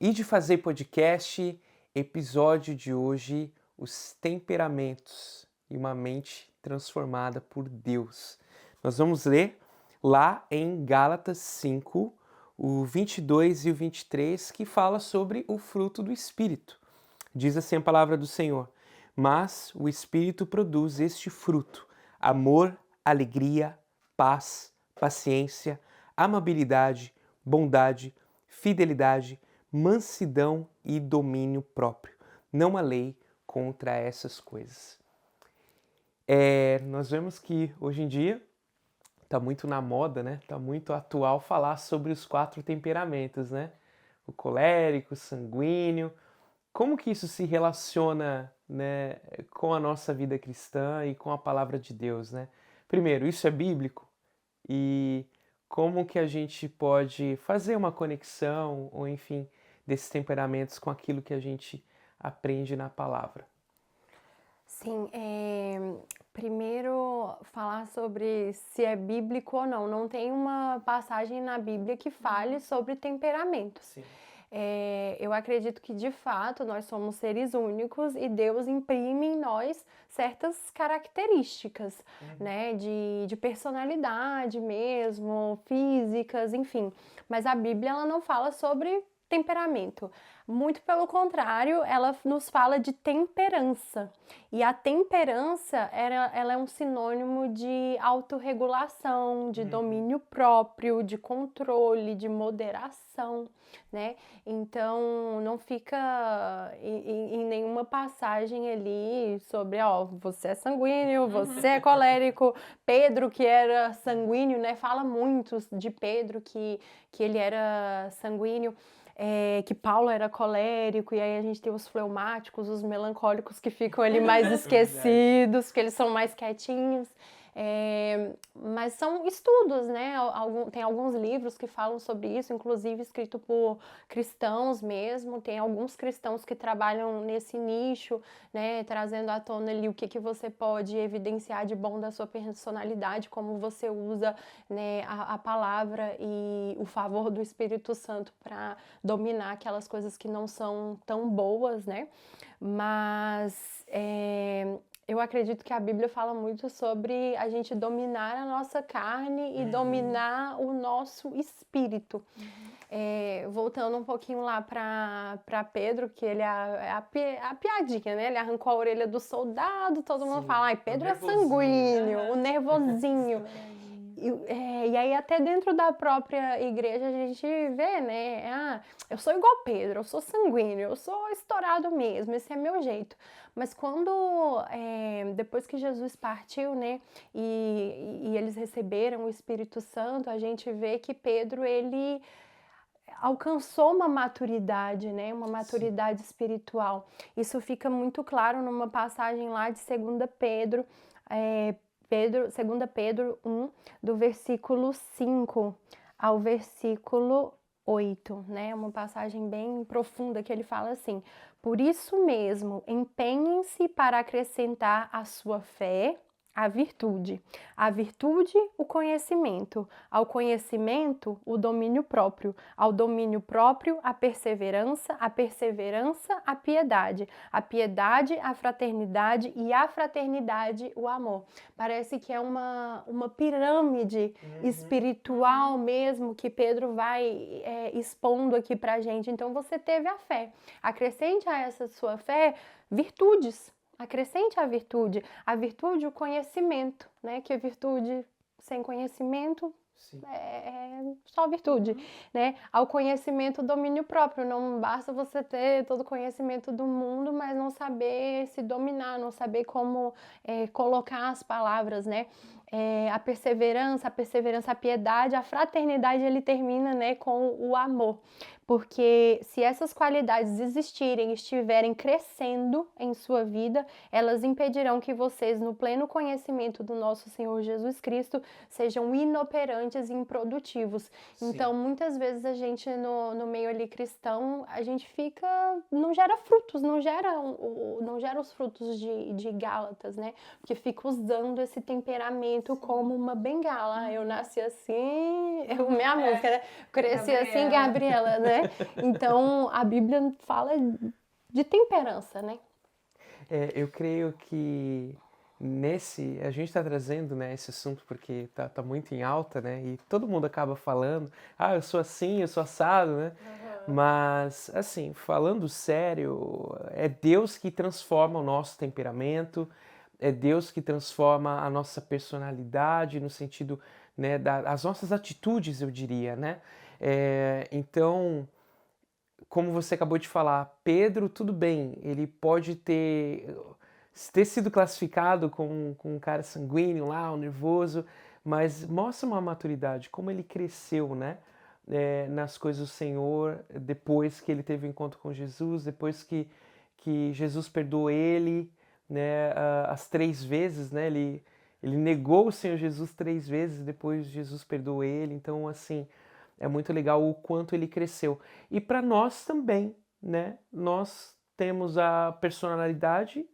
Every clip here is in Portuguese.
E de fazer podcast, episódio de hoje, os temperamentos e uma mente transformada por Deus. Nós vamos ler lá em Gálatas 5, o 22 e o 23, que fala sobre o fruto do Espírito. Diz assim a palavra do Senhor: mas o Espírito produz este fruto: amor, alegria, paz, paciência, amabilidade, bondade, fidelidade, mansidão e domínio próprio. Não há lei contra essas coisas. Nós vemos que hoje em dia está muito na moda, né? Está muito atual falar sobre os 4 temperamentos, né? O colérico, o sanguíneo. Como que isso se relaciona, né, com a nossa vida cristã e com a palavra de Deus, né? Primeiro, isso é bíblico? E como que a gente pode fazer uma conexão, ou enfim, desses temperamentos com aquilo que a gente aprende na palavra? Sim, primeiro falar sobre se é bíblico ou não. Não tem uma passagem na Bíblia que fale sobre temperamentos. Sim. Eu acredito que de fato nós somos seres únicos e Deus imprime em nós certas características, né, de personalidade mesmo, físicas, enfim. Mas a Bíblia ela não fala sobre temperamento. Muito pelo contrário, ela nos fala de temperança. E a temperança, ela é um sinônimo de autorregulação, de domínio próprio, de controle, de moderação, né? Então, não fica em nenhuma passagem ali sobre, ó, você é sanguíneo, você é colérico. Pedro, que era sanguíneo, né? Fala muito de Pedro, que ele era sanguíneo. Que Paulo era colérico, e aí a gente tem os fleumáticos, os melancólicos que ficam ali mais esquecidos, que eles são mais quietinhos. Mas são estudos, né? Tem alguns livros que falam sobre isso, inclusive escrito por cristãos mesmo. Tem alguns cristãos que trabalham nesse nicho, né? Trazendo à tona ali o que você pode evidenciar de bom da sua personalidade, como você usa, né, a palavra e o favor do Espírito Santo para dominar aquelas coisas que não são tão boas, né? Mas eu acredito que a Bíblia fala muito sobre a gente dominar a nossa carne e dominar o nosso espírito. Voltando um pouquinho lá para Pedro, que ele é a piadinha, né? Ele arrancou a orelha do soldado, todo mundo fala, ai, Pedro é sanguíneo, o nervosinho. E aí até dentro da própria igreja a gente vê, né? Eu sou igual Pedro, eu sou sanguíneo, eu sou estourado mesmo, esse é meu jeito. Mas quando, depois que Jesus partiu, né? E eles receberam o Espírito Santo, a gente vê que Pedro, ele alcançou uma maturidade, né? Uma maturidade espiritual. Isso fica muito claro numa passagem lá de 2 Pedro, 2 Pedro 1, do versículo 5 ao versículo 8, né? Uma passagem bem profunda que ele fala assim: por isso mesmo, empenhem-se para acrescentar à sua fé a virtude, o conhecimento, ao conhecimento, o domínio próprio, ao domínio próprio, a perseverança, a piedade, a fraternidade e a fraternidade, o amor. Parece que é uma pirâmide espiritual mesmo que Pedro vai expondo aqui pra gente. Então você teve a fé, acrescente a essa sua fé virtudes. Acrescente a virtude, o conhecimento, né? Que a virtude sem conhecimento é só virtude, né? Ao conhecimento, o domínio próprio. Não basta você ter todo o conhecimento do mundo, mas não saber se dominar, não saber como colocar as palavras, né? A perseverança, a piedade, a fraternidade, ele termina, né, com o amor. Porque se essas qualidades existirem, estiverem crescendo em sua vida, elas impedirão que vocês, no pleno conhecimento do nosso Senhor Jesus Cristo, sejam inoperantes e improdutivos. Sim. Então, muitas vezes a gente, no meio ali cristão, a gente não gera frutos, não gera os frutos de Gálatas, né? Porque fica usando esse temperamento como uma bengala. Eu nasci assim, minha música, né? Cresci assim, Gabriela, né? né? Então, a Bíblia fala de temperança, né? Eu creio que a gente está trazendo, né, esse assunto porque tá muito em alta, né, e todo mundo acaba falando, eu sou assim, eu sou assado, né, mas, assim, falando sério, é Deus que transforma o nosso temperamento, é Deus que transforma a nossa personalidade no sentido, né, as nossas atitudes, eu diria, né, então, como você acabou de falar, Pedro, tudo bem, ele pode ter sido classificado como um cara sanguíneo lá, um nervoso, mas mostra uma maturidade, como ele cresceu, né? Nas coisas do Senhor, depois que ele teve um encontro com Jesus, depois que Jesus perdoou ele, né? As 3 vezes, né? Ele negou o Senhor Jesus 3 vezes, depois Jesus perdoou ele. Então, assim, é muito legal o quanto ele cresceu. E para nós também, né? Nós temos a personalidade,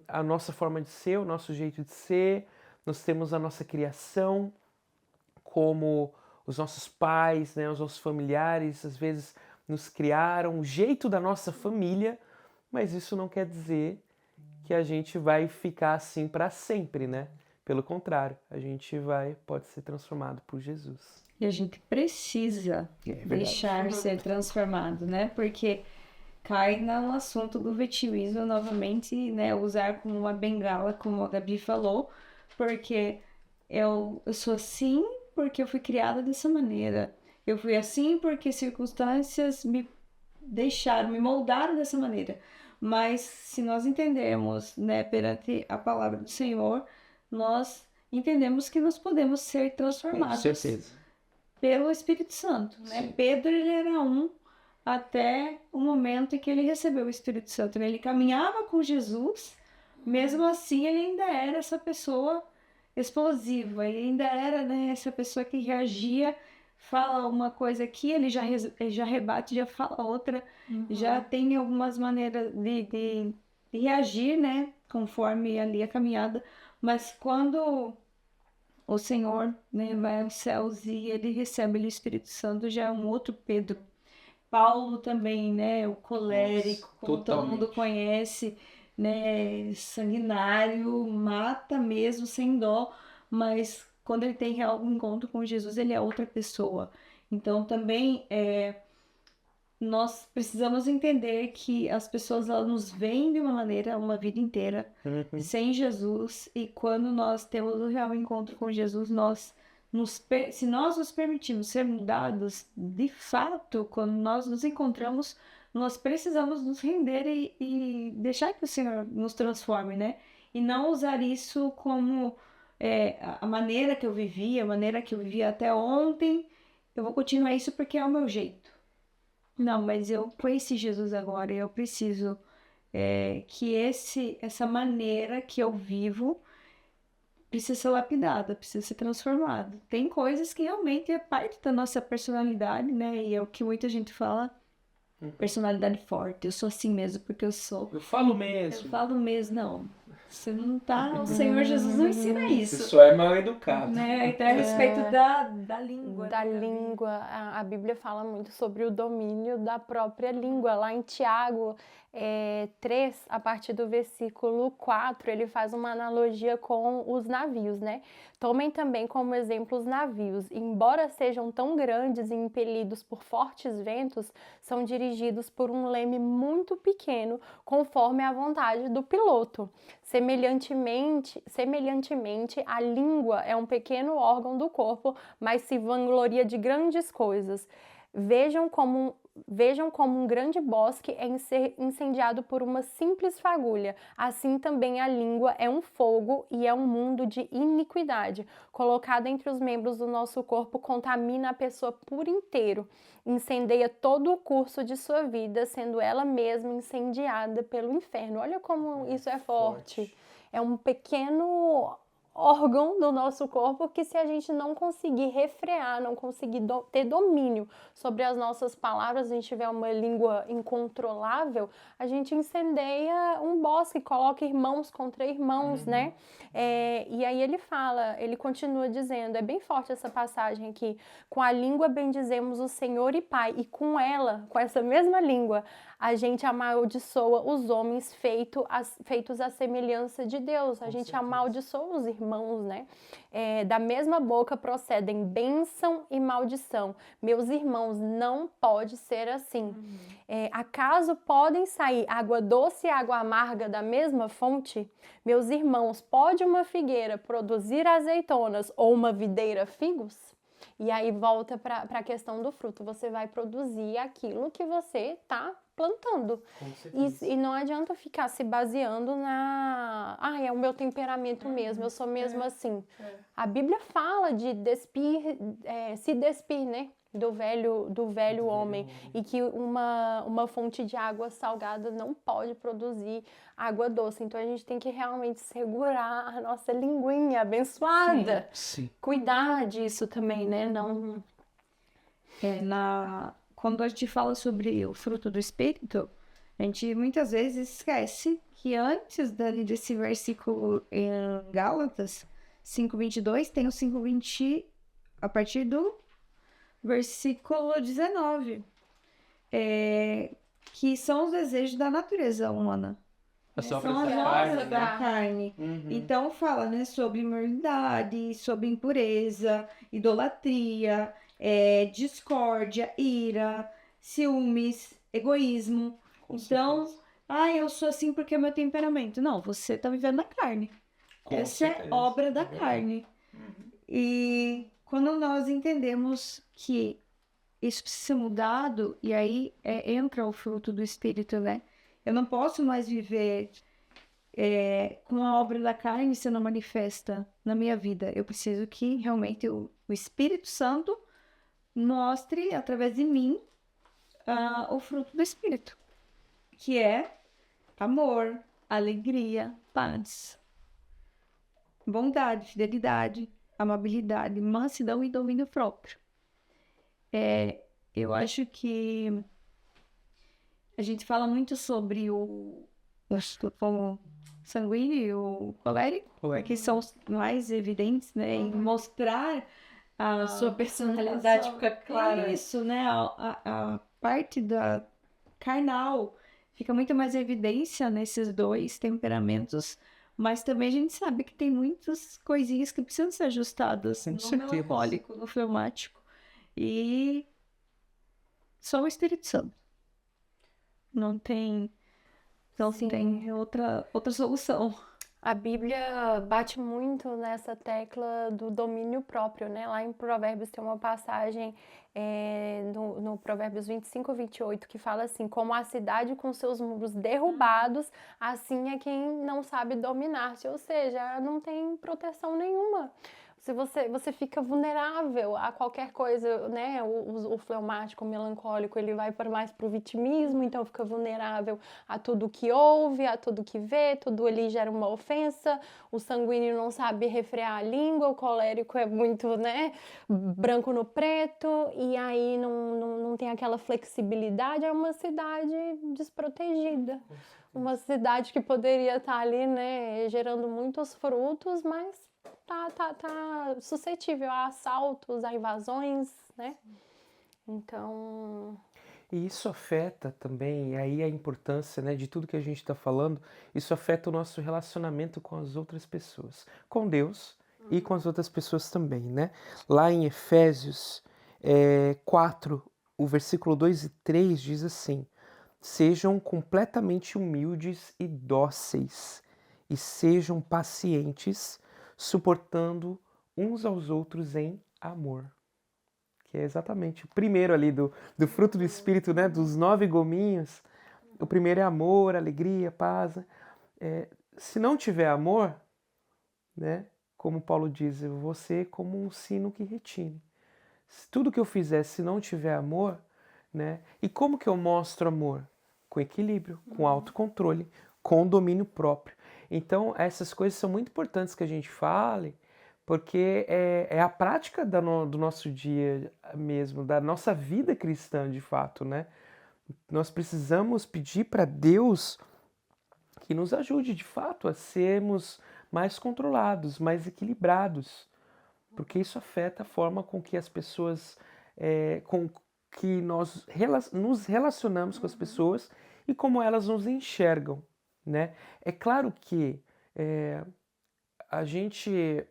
a nossa forma de ser, o nosso jeito de ser, nós temos a nossa criação, como os nossos pais, né, os nossos familiares, às vezes nos criaram, o jeito da nossa família, mas isso não quer dizer que a gente vai ficar assim para sempre, né? Pelo contrário, a gente pode ser transformado por Jesus. E a gente precisa deixar ser transformado, né? Porque cai no assunto do vitimismo novamente, né? Usar como uma bengala, como a Gabi falou, porque eu sou assim porque eu fui criada dessa maneira. Eu fui assim porque circunstâncias me deixaram, me moldaram dessa maneira. Mas se nós entendermos, né, perante a palavra do Senhor, nós entendemos que nós podemos ser transformados. Com certeza. Pelo Espírito Santo, né? Sim. Pedro, ele era até o momento em que ele recebeu o Espírito Santo, né? Ele caminhava com Jesus, mesmo assim ele ainda era essa pessoa explosiva, ele ainda era, né, essa pessoa que reagia, fala uma coisa aqui, ele já rebate, já fala outra, já tem algumas maneiras de reagir, né, conforme ali a caminhada, mas quando o Senhor, né, vai aos céus e ele recebe o Espírito Santo, já é um outro Pedro. Paulo também, né, o colérico, como todo mundo conhece, né, sanguinário, mata mesmo, sem dó, mas quando ele tem real encontro com Jesus, ele é outra pessoa. Então também nós precisamos entender que as pessoas elas nos veem de uma maneira uma vida inteira sem Jesus, e quando nós temos o real encontro com Jesus, se nós nos permitirmos ser mudados, de fato, quando nós nos encontramos, nós precisamos nos render e deixar que o Senhor nos transforme, né? E não usar isso como a maneira que eu vivia, a maneira que eu vivia até ontem, eu vou continuar isso porque é o meu jeito. Não, mas eu conheci Jesus agora e eu preciso que essa maneira que eu vivo precisa ser lapidada, precisa ser transformada. Tem coisas que realmente é parte da nossa personalidade, né? E é o que muita gente fala, personalidade forte. Eu sou assim mesmo porque eu sou. Eu falo mesmo. Eu falo mesmo, não. Você não tá... O Senhor Jesus não ensina isso. Você só é mal educado. Né? Então, a respeito da língua. Da língua, a Bíblia fala muito sobre o domínio da própria língua. Lá em Tiago 3, a partir do versículo 4, ele faz uma analogia com os navios, né? Tomem também como exemplo os navios. Embora sejam tão grandes e impelidos por fortes ventos, são dirigidos por um leme muito pequeno, conforme a vontade do piloto. Semelhantemente, a língua é um pequeno órgão do corpo, mas se vangloria de grandes coisas. Vejam como um grande bosque é incendiado por uma simples fagulha. Assim também a língua é um fogo e é um mundo de iniquidade. Colocada entre os membros do nosso corpo, contamina a pessoa por inteiro. Incendeia todo o curso de sua vida, sendo ela mesma incendiada pelo inferno. Olha como isso é forte. É um pequeno órgão do nosso corpo que, se a gente não conseguir refrear, não conseguir ter domínio sobre as nossas palavras, a gente tiver uma língua incontrolável, a gente incendeia um bosque, coloca irmãos contra irmãos, né? E aí ele continua dizendo, é bem forte essa passagem aqui: com a língua bendizemos o Senhor e Pai, e com essa mesma língua, a gente amaldiçoa os homens feitos à semelhança de Deus. A gente amaldiçoa os irmãos, né? Da mesma boca procedem bênção e maldição. Meus irmãos, não pode ser assim. Acaso podem sair água doce e água amarga da mesma fonte? Meus irmãos, pode uma figueira produzir azeitonas ou uma videira figos? E aí volta para a questão do fruto. Você vai produzir aquilo que você está plantando. E não adianta ficar se baseando é o meu temperamento mesmo, eu sou mesmo assim. A Bíblia fala de se despir, né? Do velho homem, e que uma fonte de água salgada não pode produzir água doce. Então a gente tem que realmente segurar a nossa linguinha abençoada. Sim. Cuidar disso também, né? Não... Quando a gente fala sobre o fruto do Espírito, a gente muitas vezes esquece que antes desse versículo em Gálatas 5:22, tem o 5:20 a partir do versículo 19, que são os desejos da natureza humana. São as obras da carne. Então fala, né, sobre imoralidade, sobre impureza, idolatria, discórdia, ira, ciúmes, egoísmo. Então, eu sou assim porque é meu temperamento. Não, você está vivendo na carne. Essa é obra da carne. E quando nós entendemos que isso precisa ser mudado, e aí entra o fruto do Espírito, né? Eu não posso mais viver com a obra da carne sendo manifesta na minha vida. Eu preciso que realmente o Espírito Santo mostre através de mim o fruto do Espírito, que é amor, alegria, paz, bondade, fidelidade, amabilidade, mansidão e domínio próprio. Eu acho que a gente fala muito sobre o sanguíneo e o colérico, que são os mais evidentes, né, em mostrar a sua personalidade fica clara. Isso, né, a parte da carnal fica muito mais evidência nesses dois temperamentos, mas também a gente sabe que tem muitas coisinhas que precisam ser ajustadas no melancólico, no fleumático, e só o Espírito Santo. Não tem outra solução. A Bíblia bate muito nessa tecla do domínio próprio, né? Lá em Provérbios tem uma passagem no Provérbios 25:28 que fala assim: como a cidade com seus muros derrubados, assim é quem não sabe dominar-se. Ou seja, não tem proteção nenhuma. Se você fica vulnerável a qualquer coisa, né? O fleumático, o melancólico, ele vai mais para o vitimismo, então fica vulnerável a tudo que ouve, a tudo que vê, tudo ali gera uma ofensa. O sanguíneo não sabe refrear a língua, o colérico é muito, né, branco no preto, e aí não tem aquela flexibilidade. É uma cidade desprotegida. Uma cidade que poderia estar ali, né, gerando muitos frutos, mas tá suscetível a assaltos, a invasões, né? Então... E isso afeta também, e aí a importância, né, de tudo que a gente está falando, isso afeta o nosso relacionamento com as outras pessoas, com Deus e com as outras pessoas também, né? Lá em Efésios 4, o versículo 2 e 3 diz assim: sejam completamente humildes e dóceis, e sejam pacientes, suportando uns aos outros em amor. Que é exatamente o primeiro ali do fruto do Espírito, né? Dos 9 gominhos. O primeiro é amor, alegria, paz. Se não tiver amor, né? Como Paulo diz, eu vou ser como um sino que retine. Tudo que eu fizer, se não tiver amor, né? E como que eu mostro amor? Com equilíbrio, com autocontrole, com domínio próprio. Então, essas coisas são muito importantes que a gente fale, porque é a prática do nosso dia mesmo, da nossa vida cristã, de fato, né? Nós precisamos pedir para Deus que nos ajude, de fato, a sermos mais controlados, mais equilibrados, porque isso afeta a forma com que as pessoas, com que nós nos relacionamos com as pessoas e como elas nos enxergam, né? É claro que a gente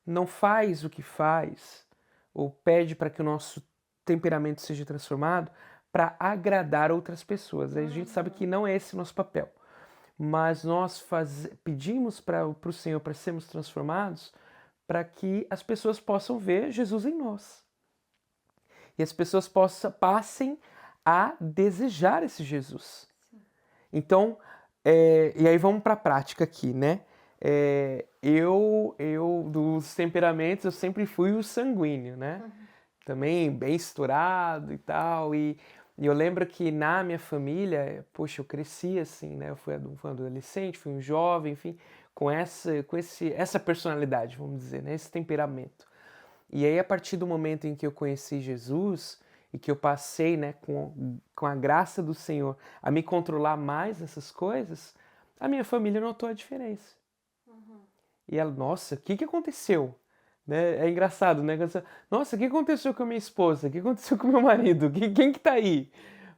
não faz o que faz ou pede para que o nosso temperamento seja transformado para agradar outras pessoas. A gente sabe que não é esse o nosso papel. Mas nós pedimos para o Senhor para sermos transformados para que as pessoas possam ver Jesus em nós. E as pessoas passem a desejar esse Jesus. Então, e aí vamos para a prática aqui, né? Eu, dos temperamentos, eu sempre fui o sanguíneo, né? Também bem estourado e tal. E eu lembro que na minha família, poxa, eu cresci assim, né? Eu fui um adolescente, fui um jovem, enfim, com essa personalidade, vamos dizer, né? Esse temperamento. E aí, a partir do momento em que eu conheci Jesus e que eu passei, né, com a graça do Senhor, a me controlar mais nessas coisas, a minha família notou a diferença. E ela, nossa, o que aconteceu? Né? É engraçado, né? Nossa, o que aconteceu com a minha esposa? O que aconteceu com o meu marido? Quem que tá aí?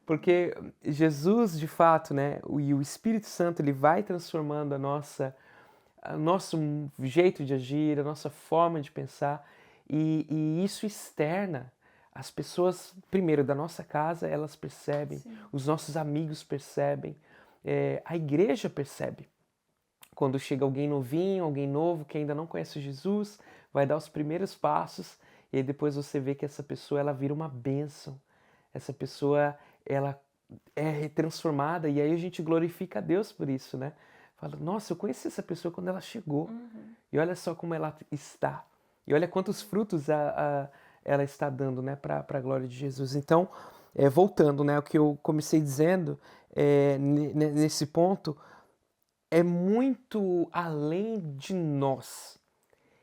Porque Jesus, de fato, né, e o Espírito Santo, ele vai transformando o nosso jeito de agir, a nossa forma de pensar, e isso externa. As pessoas, primeiro, da nossa casa, elas percebem, sim, os nossos amigos percebem, a igreja percebe. Quando chega alguém novinho, alguém novo, que ainda não conhece Jesus, vai dar os primeiros passos, e aí depois você vê que essa pessoa, ela vira uma bênção. Essa pessoa, ela é transformada, e aí a gente glorifica a Deus por isso, né? Fala, nossa, eu conheci essa pessoa quando ela chegou, e olha só como ela está. E olha quantos frutos ela está dando, né, para a glória de Jesus. Então, voltando, né, o que eu comecei dizendo, nesse ponto, é muito além de nós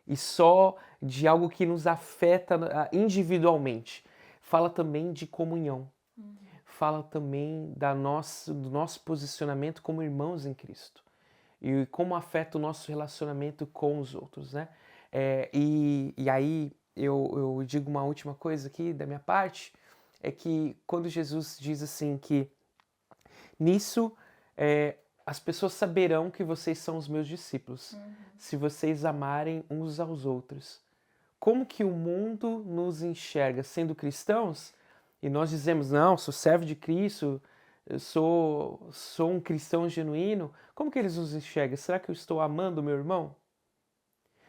e só de algo que nos afeta individualmente. Fala também de comunhão. Fala também do nosso posicionamento como irmãos em Cristo. E como afeta o nosso relacionamento com os outros, né? E aí eu digo uma última coisa aqui da minha parte, é que quando Jesus diz assim que nisso as pessoas saberão que vocês são os meus discípulos, se vocês amarem uns aos outros. Como que o mundo nos enxerga sendo cristãos? E nós dizemos, não, sou servo de Cristo, eu sou um cristão genuíno. Como que eles nos enxergam? Será que eu estou amando o meu irmão?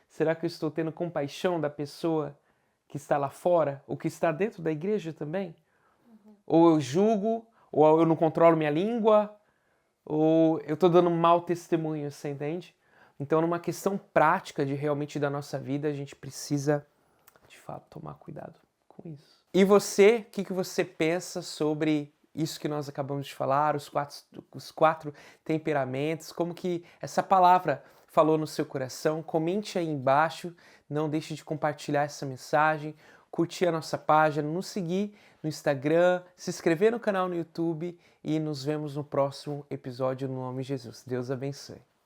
Será que eu estou tendo compaixão da pessoa que está lá fora, ou que está dentro da igreja também? Ou eu julgo, ou eu não controlo minha língua, ou eu estou dando um mau testemunho, você entende? Então, numa questão prática de realmente da nossa vida, a gente precisa, de fato, tomar cuidado com isso. E você, o que você pensa sobre isso que nós acabamos de falar, os quatro temperamentos, como que essa palavra falou no seu coração? Comente aí embaixo, não deixe de compartilhar essa mensagem, curtir a nossa página, nos seguir no Instagram, se inscrever no canal no YouTube e nos vemos no próximo episódio no nome de Jesus. Deus abençoe.